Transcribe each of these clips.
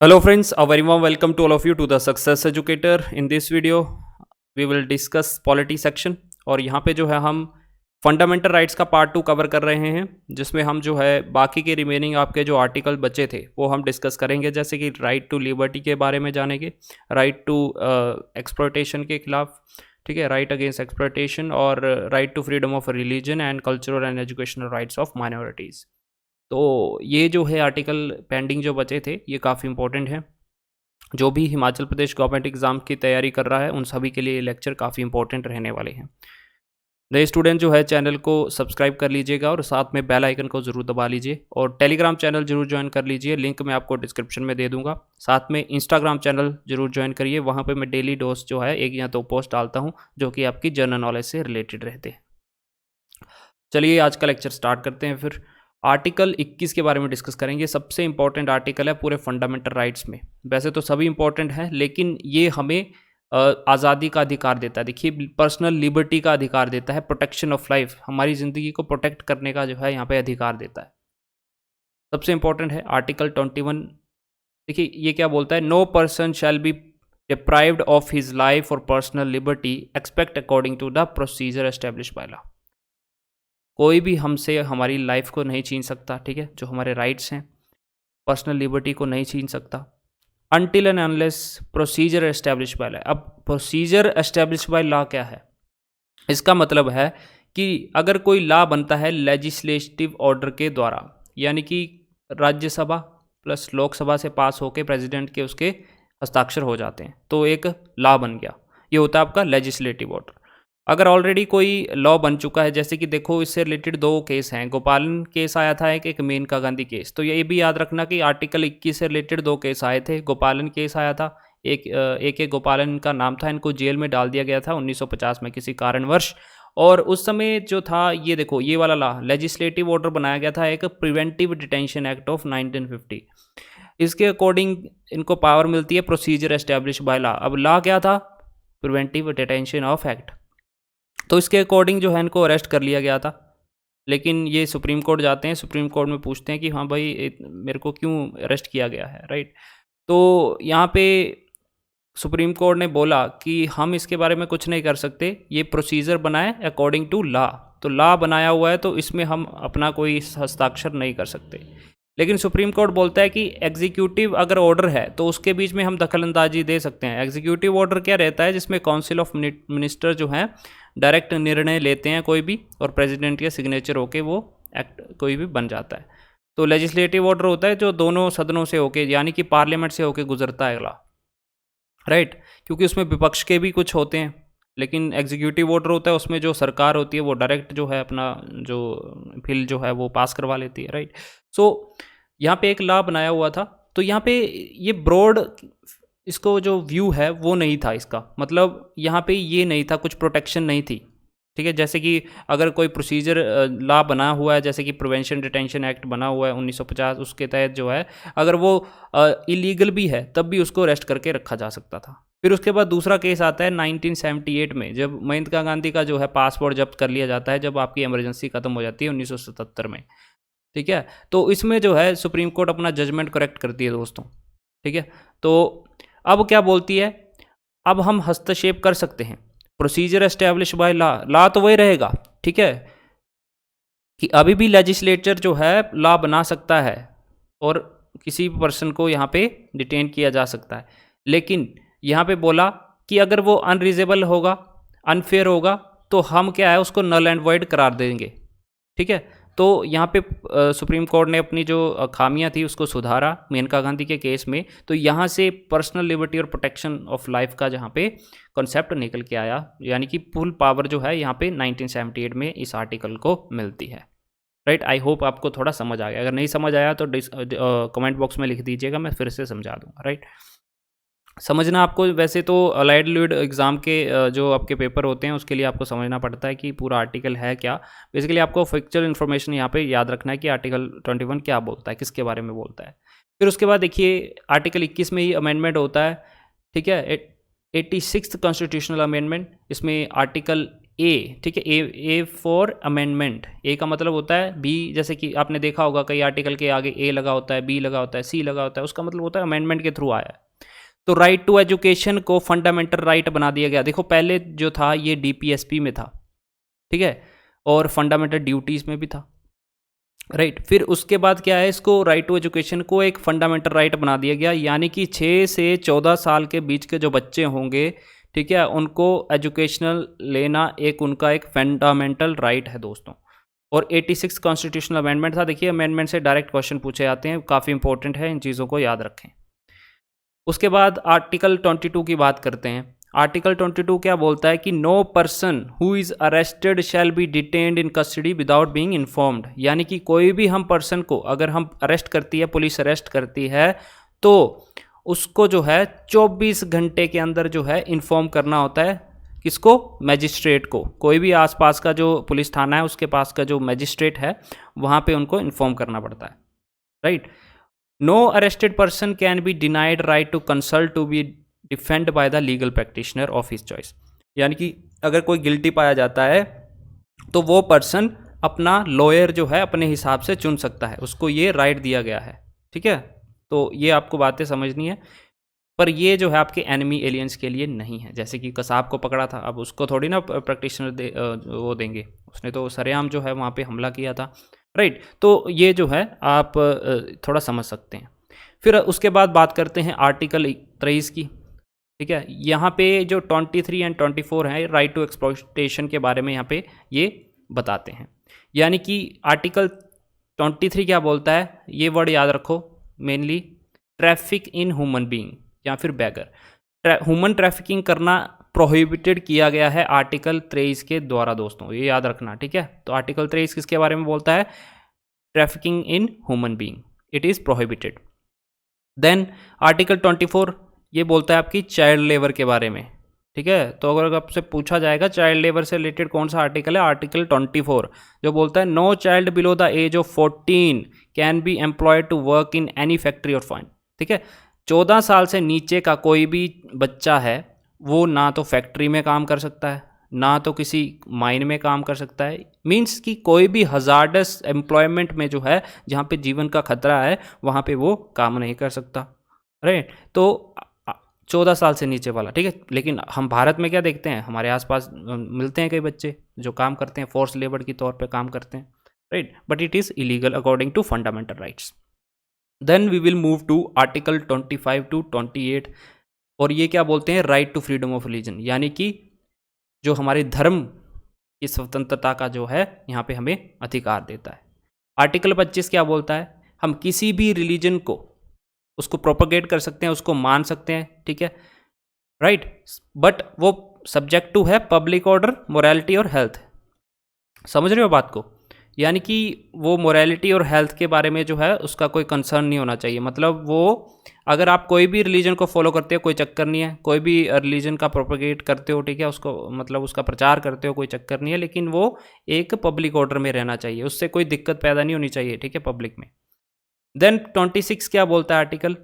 Hello friends, a very warm welcome to all of you to the Success Educator. In this video, we will discuss polity section और यहाँ पे जो है हम fundamental rights का part 2 cover कर रहे हैं, जिसमें हम जो है बाकी के रिमेनिंग आपके जो आर्टिकल बचे थे वो हम डिस्कस करेंगे, जैसे कि राइट टू लिबर्टी के बारे में जानेंगे, राइट टू एक्सप्लॉयटेशन के खिलाफ, ठीक है, राइट अगेंस्ट एक्सप्लॉयटेशन और right to freedom of religion and cultural and educational rights of minorities. तो ये जो है आर्टिकल पेंडिंग जो बचे थे ये काफ़ी इंपॉर्टेंट है। जो भी हिमाचल प्रदेश गवर्नमेंट एग्ज़ाम की तैयारी कर रहा है उन सभी के लिए ये लेक्चर काफ़ी इंपॉर्टेंट रहने वाले हैं। नए स्टूडेंट जो है चैनल को सब्सक्राइब कर लीजिएगा और साथ में बेल आइकन को ज़रूर दबा लीजिए और टेलीग्राम चैनल जरूर ज्वाइन कर लीजिए, लिंक मैं आपको डिस्क्रिप्शन में दे दूंगा। साथ में इंस्टाग्राम चैनल जरूर ज्वाइन करिए, वहाँ पे मैं डेली डोज जो है 1 या 2 पोस्ट डालता हूँ जो कि आपकी जनरल नॉलेज से रिलेटेड रहते हैं। चलिए आज का लेक्चर स्टार्ट करते हैं। फिर आर्टिकल 21 के बारे में डिस्कस करेंगे। सबसे इंपॉर्टेंट आर्टिकल है पूरे फंडामेंटल राइट्स में। वैसे तो सभी इंपॉर्टेंट हैं, लेकिन ये हमें आज़ादी का अधिकार देता है। देखिए, पर्सनल लिबर्टी का अधिकार देता है, प्रोटेक्शन ऑफ लाइफ, हमारी ज़िंदगी को प्रोटेक्ट करने का जो है यहाँ पे अधिकार देता है। सबसे इंपॉर्टेंट है आर्टिकल 21। देखिए ये क्या बोलता है, no person shall be deprived of his life और personal liberty except according to the procedure establish by law. कोई भी हमसे हमारी लाइफ को नहीं छीन सकता, ठीक है, जो हमारे राइट्स हैं, पर्सनल लिबर्टी को नहीं छीन सकता until and unless procedure establish by law. अब प्रोसीजर एस्टेब्लिश बाय लॉ क्या है? इसका मतलब है कि अगर कोई लॉ बनता है लेजिस्लेटिव ऑर्डर के द्वारा, यानी कि राज्यसभा प्लस लोकसभा से पास होके प्रेसिडेंट के उसके हस्ताक्षर हो जाते हैं, तो एक लॉ बन गया। ये होता है आपका लेजिस्लेटिव ऑर्डर। अगर ऑलरेडी कोई लॉ बन चुका है, जैसे कि देखो इससे रिलेटेड 2 केस हैं, गोपालन केस आया था एक मेनका गांधी केस। तो ये भी याद रखना कि आर्टिकल 21 से रिलेटेड 2 केस आए थे। गोपालन केस आया था, एक गोपालन का नाम था, इनको जेल में डाल दिया गया था 1950 में किसी कारणवश। और उस समय जो था, ये देखो ये वाला लॉ लेजिस्लेटिव ऑर्डर बनाया गया था, एक प्रिवेंटिव डिटेंशन एक्ट ऑफ 1950। इसके अकॉर्डिंग इनको पावर मिलती है प्रोसीजर एस्टेब्लिश बाय लॉ। अब लॉ क्या था? Preventive detention of act. तो इसके अकॉर्डिंग जो है इनको अरेस्ट कर लिया गया था, लेकिन ये सुप्रीम कोर्ट जाते हैं, सुप्रीम कोर्ट में पूछते हैं कि हाँ भाई मेरे को क्यों अरेस्ट किया गया है, राइट। तो यहाँ पे सुप्रीम कोर्ट ने बोला कि हम इसके बारे में कुछ नहीं कर सकते, ये प्रोसीजर बनाए अकॉर्डिंग टू लॉ। तो लॉ बनाया हुआ है तो इसमें हम अपना कोई हस्ताक्षर नहीं कर सकते। लेकिन सुप्रीम कोर्ट बोलता है कि एग्जीक्यूटिव अगर ऑर्डर है तो उसके बीच में हम दखलंदाजी दे सकते हैं। एग्जीक्यूटिव ऑर्डर क्या रहता है? जिसमें काउंसिल ऑफ मिनिस्टर जो हैं डायरेक्ट निर्णय लेते हैं कोई भी, और प्रेसिडेंट के सिग्नेचर होके वो एक्ट कोई भी बन जाता है। तो लेजिस्लेटिव ऑर्डर होता है जो दोनों सदनों से होके, यानी कि पार्लियामेंट से होके गुजरता है अगला, राइट, क्योंकि उसमें विपक्ष के भी कुछ होते हैं। लेकिन एग्जीक्यूटिव ऑर्डर होता है उसमें जो सरकार होती है वो डायरेक्ट जो है अपना जो बिल जो है वो पास करवा लेती है, राइट। सो यहाँ पे एक लॉ बनाया हुआ था। तो यहाँ पे ये ब्रॉड इसको जो व्यू है वो नहीं था इसका, मतलब यहाँ पे ये नहीं था, कुछ प्रोटेक्शन नहीं थी, ठीक है। जैसे कि अगर कोई प्रोसीजर लॉ बना हुआ है, जैसे कि प्रिवेंशन डिटेंशन एक्ट बना हुआ है 1950, उसके तहत जो है अगर वो इलीगल भी है तब भी उसको अरेस्ट करके रखा जा सकता था। फिर उसके बाद दूसरा केस आता है 1978 में, जब मेनका गांधी का जो है पासपोर्ट जब्त कर लिया जाता है, जब आपकी इमरजेंसी खत्म हो जाती है 1977 में, ठीक है। तो इसमें जो है सुप्रीम कोर्ट अपना जजमेंट करेक्ट करती है दोस्तों, ठीक है। तो अब क्या बोलती है, अब हम हस्तक्षेप कर सकते हैं, procedure establish by law. Law तो वही रहेगा, ठीक है, कि अभी भी लेजिस्लेचर जो है लॉ बना सकता है और किसी पर्सन को यहाँ पे डिटेन किया जा सकता है। लेकिन यहाँ पे बोला कि अगर वो अनरीजनेबल होगा, अनफेयर होगा, तो हम क्या है उसको नल एंड वॉइड करार देंगे, ठीक है। तो यहाँ पे सुप्रीम कोर्ट ने अपनी जो खामियां थी उसको सुधारा मेनका गांधी के केस में। तो यहाँ से पर्सनल लिबर्टी और प्रोटेक्शन ऑफ लाइफ का जहाँ पे कॉन्सेप्ट निकल के आया, यानी कि फुल पावर जो है यहाँ पे 1978 में इस आर्टिकल को मिलती है, राइट। आई होप आपको थोड़ा समझ आ गया। अगर नहीं समझ आया तो कमेंट बॉक्स में लिख दीजिएगा, मैं फिर से समझा दूँगा, राइट। समझना आपको, वैसे तो अलाइड ल्यूड एग्ज़ाम के जो आपके पेपर होते हैं उसके लिए आपको समझना पड़ता है कि पूरा आर्टिकल है क्या। बेसिकली आपको फैक्चुअल इन्फॉर्मेशन यहाँ पे याद रखना है कि आर्टिकल 21 क्या बोलता है, किसके बारे में बोलता है। फिर उसके बाद देखिए आर्टिकल 21 में ही अमेंडमेंट होता है, ठीक है, 86th कॉन्स्टिट्यूशनल अमेंडमेंट। इसमें आर्टिकल ए, ठीक है, ए फॉर अमेंडमेंट। ए का मतलब होता है बी, जैसे कि आपने देखा होगा कई आर्टिकल के आगे ए लगा होता है, बी लगा होता है, सी लगा होता है, उसका मतलब होता है अमेंडमेंट के थ्रू आया है। तो राइट टू एजुकेशन को फंडामेंटल राइट बना दिया गया। देखो पहले जो था ये डीपीएसपी में था, ठीक है, और फंडामेंटल ड्यूटीज़ में भी था, राइट। फिर उसके बाद क्या है, इसको राइट टू एजुकेशन को एक फंडामेंटल राइट बना दिया गया, यानी कि 6 से 14 साल के बीच के जो बच्चे होंगे, ठीक है, उनको एजुकेशनल लेना एक उनका एक फंडामेंटल राइट है दोस्तों। और 86 कॉन्स्टिट्यूशनल अमेंडमेंट था। देखिए अमेंडमेंट से डायरेक्ट क्वेश्चन पूछे जाते हैं, काफ़ी इंपॉर्टेंट है, इन चीज़ों को याद रखें। उसके बाद आर्टिकल 22 की बात करते हैं। आर्टिकल 22 क्या बोलता है कि no person who is arrested shall be detained in custody without being informed, यानी कि कोई भी हम पर्सन को अगर हम अरेस्ट करती है, पुलिस अरेस्ट करती है, तो उसको जो है 24 घंटे के अंदर जो है इन्फॉर्म करना होता है। किसको? मैजिस्ट्रेट को। कोई भी आसपास का जो पुलिस थाना है उसके पास का जो मैजिस्ट्रेट है वहाँ पे उनको इन्फॉर्म करना पड़ता है, right. No arrested person can be denied right to consult to be defended by the legal practitioner of his choice, यानी कि अगर कोई गिल्टी पाया जाता है तो वो पर्सन अपना लॉयर जो है अपने हिसाब से चुन सकता है, उसको ये राइट दिया गया है, ठीक है। तो ये आपको बातें समझनी है, पर ये जो है आपके एनिमी एलियंस के लिए नहीं है। जैसे कि कसाब को पकड़ा था, अब उसको थोड़ी ना प्रैक्टिशनर वो देंगे, उसने तो सरेआम जो है वहाँ पे हमला किया था, राइट। तो ये जो है आप थोड़ा समझ सकते हैं। फिर उसके बाद बात करते हैं आर्टिकल 23 की, ठीक है। यहाँ पे जो 23 एंड 24 हैं राइट टू एक्सप्लॉयटेशन के बारे में यहाँ पे ये बताते हैं। यानी कि आर्टिकल 23 क्या बोलता है, ये वर्ड याद रखो, mainly traffic in human being या फिर बैगर, ह्यूमन ट्रैफिकिंग करना प्रोहिबिटेड किया गया है आर्टिकल 23 के द्वारा दोस्तों, ये याद रखना, ठीक है। तो आर्टिकल 23 किसके बारे में बोलता है? Trafficking in human being, it is prohibited. Then article 24 ये बोलता है आपकी चाइल्ड लेबर के बारे में, ठीक है। तो अगर आपसे पूछा जाएगा चाइल्ड लेबर से रिलेटेड कौन सा आर्टिकल है, आर्टिकल 24 जो बोलता है no child below the age of 14 can be employed to work in any factory और फाइन, ठीक है। 14 साल से नीचे का कोई भी बच्चा है वो ना तो फैक्ट्री में काम कर सकता है, ना तो किसी माइन में काम कर सकता है, मीन्स कि कोई भी हजार्डस एम्प्लॉयमेंट में जो है जहाँ पे जीवन का खतरा है वहाँ पे वो काम नहीं कर सकता, राइट। तो 14 साल से नीचे वाला, ठीक है। लेकिन हम भारत में क्या देखते हैं, हमारे आसपास मिलते हैं कई बच्चे जो काम करते हैं, फोर्स लेबर की तौर पे काम करते हैं, right, but it is illegal according to fundamental rights. Then we will move to article 25 to 28, और ये क्या बोलते हैं, right to freedom of religion, यानी कि जो हमारे धर्म की स्वतंत्रता का जो है यहाँ पे हमें अधिकार देता है। आर्टिकल 25 क्या बोलता है, हम किसी भी रिलीजन को उसको प्रोपगेट कर सकते हैं, उसको मान सकते हैं, ठीक है, राइट, बट वो सब्जेक्ट टू है पब्लिक ऑर्डर, मोरालिटी और हेल्थ। समझ रहे हो बात को? यानी कि वो मोरालिटी और हेल्थ के बारे में जो है उसका कोई कंसर्न नहीं होना चाहिए। मतलब वो अगर आप कोई भी रिलीजन को फॉलो करते हो कोई चक्कर नहीं है, कोई भी रिलीजन का प्रोपगेट करते हो, ठीक है, उसको मतलब उसका प्रचार करते हो कोई चक्कर नहीं है, लेकिन वो एक पब्लिक ऑर्डर में रहना चाहिए, उससे कोई दिक्कत पैदा नहीं होनी चाहिए, ठीक है, पब्लिक में। देन 26 क्या बोलता है आर्टिकल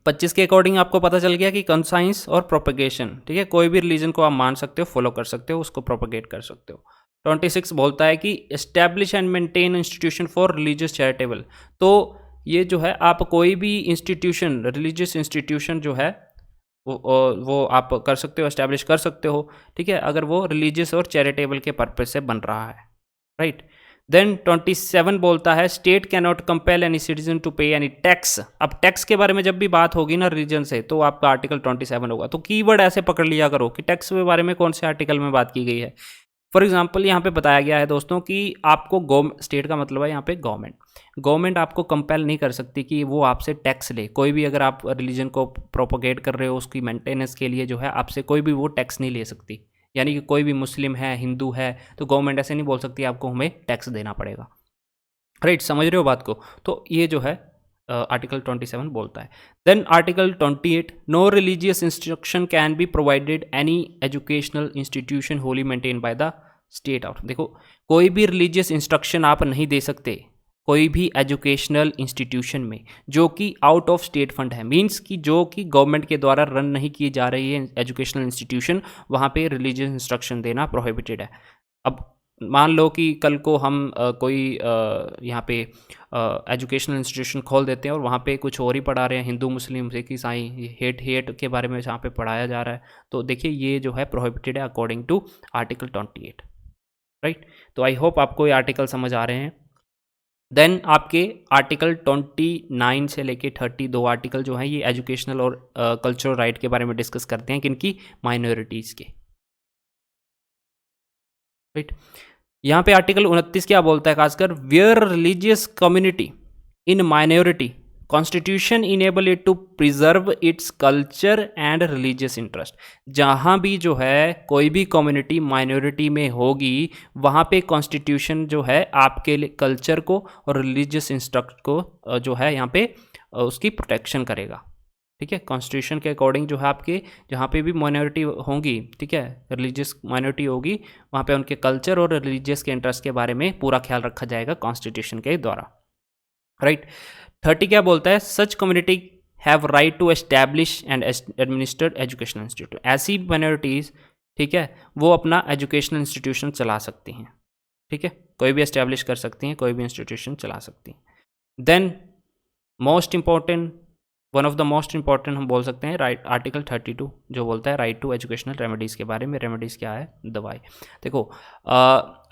25 के अकॉर्डिंग आपको पता चल गया कि कंसाइंस और प्रोपगेशन, ठीक है, कोई भी रिलीजन को आप मान सकते हो, फॉलो कर सकते हो, उसको प्रोपगेट कर सकते हो। 26 बोलता है कि establish and maintain institution for religious charitable, तो ये जो है आप कोई भी इंस्टीट्यूशन, रिलीजियस इंस्टीट्यूशन जो है वो आप कर सकते हो, एस्टैब्लिश कर सकते हो, ठीक है, अगर वो रिलीजियस और चैरिटेबल के पर्पज से बन रहा है, राइट। देन 27 बोलता है state can not compel any citizen to pay any tax. अब टैक्स के बारे में जब भी बात होगी ना रिलीजन से, तो आपका आर्टिकल 27 होगा। तो कीवर्ड ऐसे पकड़ लिया करो कि टैक्स के बारे में कौन से आर्टिकल में बात की गई है। फॉर एग्जाम्पल यहाँ पे बताया गया है दोस्तों कि आपको स्टेट का मतलब है यहाँ पे गवर्नमेंट आपको कंपेल नहीं कर सकती कि वो आपसे टैक्स ले। कोई भी अगर आप रिलीजन को प्रोपोगेट कर रहे हो उसकी मेंटेनेंस के लिए जो है आपसे कोई भी वो टैक्स नहीं ले सकती। यानी कि कोई भी मुस्लिम है, हिंदू है, तो गवर्नमेंट ऐसे नहीं बोल सकती आपको हमें टैक्स देना पड़ेगा, राइट, समझ रहे हो बात को। तो ये जो है आर्टिकल 27 बोलता है। Then article 28 no religious instruction can be provided any educational institution wholly maintain by the state out. देखो कोई भी रिलीजियस इंस्ट्रक्शन आप नहीं दे सकते, कोई भी एजुकेशनल इंस्टीट्यूशन में जो कि आउट ऑफ स्टेट फंड है, मींस कि जो कि गवर्नमेंट के द्वारा रन नहीं की जा रही है एजुकेशनल इंस्टीट्यूशन, वहाँ पे रिलीजियस इंस्ट्रक्शन देना प्रोहिबिटेड है। अब मान लो कि कल को हम कोई यहाँ पे एजुकेशनल इंस्टीट्यूशन खोल देते हैं और वहाँ पे कुछ और ही पढ़ा रहे हैं, हिंदू मुस्लिम सिख ईसाई हेट के बारे में जहाँ पे पढ़ाया जा रहा है, तो देखिए ये जो है प्रोहिबिटेड है अकॉर्डिंग टू आर्टिकल 28, राइट। तो आई होप आपको ये आर्टिकल समझ आ रहे हैं। देन आपके आर्टिकल 29 से लेके 32 आर्टिकल जो हैं ये एजुकेशनल और कल्चरल राइट के बारे में डिस्कस करते हैं, किनकी, माइनॉरिटीज़ के, राइट। यहाँ पे आर्टिकल 29 क्या बोलता है खासकर, where religious community in minority constitution enable it to preserve its culture and religious interest. जहाँ भी जो है कोई भी कम्युनिटी माइनॉरिटी में होगी वहाँ पे कॉन्स्टिट्यूशन जो है आपके कल्चर को और रिलीजियस इंस्ट्रक्ट को जो है यहाँ पे उसकी प्रोटेक्शन करेगा, ठीक है। कॉन्स्टिट्यूशन के अकॉर्डिंग जो है आपके जहाँ पे भी माइनॉरिटी होंगी, ठीक है, रिलीजियस माइनॉरिटी होगी, वहाँ पे उनके कल्चर और रिलीजियस के इंटरेस्ट के बारे में पूरा ख्याल रखा जाएगा कॉन्स्टिट्यूशन के द्वारा, राइट। 30 क्या बोलता है, such community have right to establish and administered educational institute. ऐसी माइनॉरिटीज़, ठीक है, वो अपना एजुकेशनल इंस्टीट्यूशन चला सकती हैं, ठीक है, कोई भी एस्टैब्लिश कर सकती हैं, कोई भी इंस्टीट्यूशन चला सकती हैं। Then most important, one of the most important हम बोल सकते हैं राइट, आर्टिकल 32 जो बोलता है राइट टू एजुकेशनल रेमेडीज़ के बारे में। रेमेडीज़ क्या है, दवाई। देखो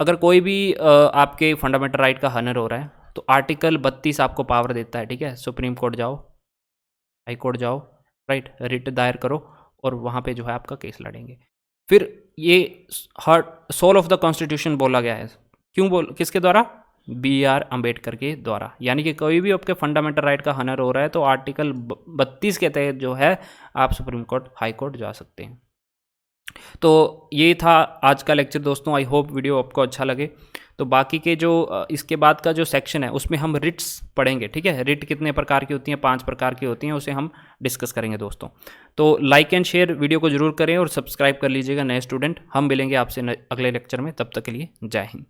अगर कोई भी आपके फंडामेंटल राइट का हनर हो रहा है तो आर्टिकल 32 आपको पावर देता है, ठीक है। सुप्रीम कोर्ट जाओ, हाई कोर्ट जाओ, राइट, रिट दायर करो और वहाँ पे जो है आपका केस लड़ेंगे। फिर ये सोल ऑफ द कॉन्स्टिट्यूशन बोला गया है, किसके द्वारा, BR अम्बेडकर के द्वारा। यानी कि कोई भी आपके फंडामेंटल राइट का हनर हो रहा है तो आर्टिकल 32 के तहत जो है आप सुप्रीम कोर्ट, हाई कोर्ट जा सकते हैं। तो ये था आज का लेक्चर दोस्तों, आई होप वीडियो आपको अच्छा लगे। तो बाकी के जो इसके बाद का जो सेक्शन है उसमें हम रिट्स पढ़ेंगे, ठीक है। रिट कितने प्रकार की होती हैं, 5 प्रकार की होती हैं, उसे हम डिस्कस करेंगे दोस्तों। तो लाइक एंड शेयर वीडियो को जरूर करें और सब्सक्राइब कर लीजिएगा नए स्टूडेंट। हम मिलेंगे आपसे अगले लेक्चर में, तब तक के लिए जय हिंद।